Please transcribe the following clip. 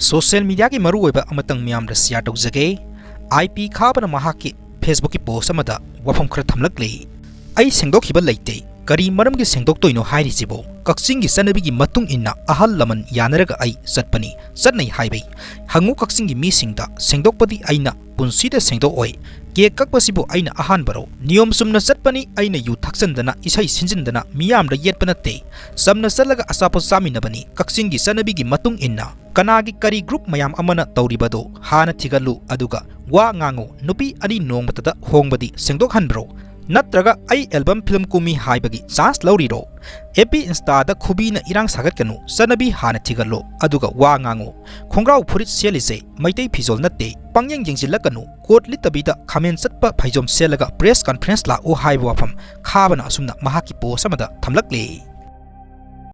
Social media ki maruoiba amatang miyamda share tawjage IP Khabana mahaki Facebook ki post amada wafam khara thamlakle ai sengdokhiba leite kari maram gi sengdoktoino hairi jibo Kaksing gi sanabi gi matung inna ahal laman yanaraga ai satpani satnai haibai hangu kaksing gi misingda sengdokpadi aina punsida sengdokoi ke kakpasibu aina ahan baro niyom sumna satpani aina yu thaksandana isai sinjindana miyamda yetpana te samna salaga asapo saminabani kaksing gi sanabi gi matung inna kanagi kari group mayam amana tawribado hana thigalu aduga wa ngango nupi ani nongbatada hongbadi sengdokhanbro Natraga ai album film kumi haibagi chance lauriro epi insta da khubina irang sagat kanu sanabi hana thigalo aduga wa ngango khongrau phurit selise maitei phizol natte pangyang jingsilakanu court litabida khamen satpa phaijom selaga press conference la o haiba wafam Khabana asumna mahaki post amada thamlakle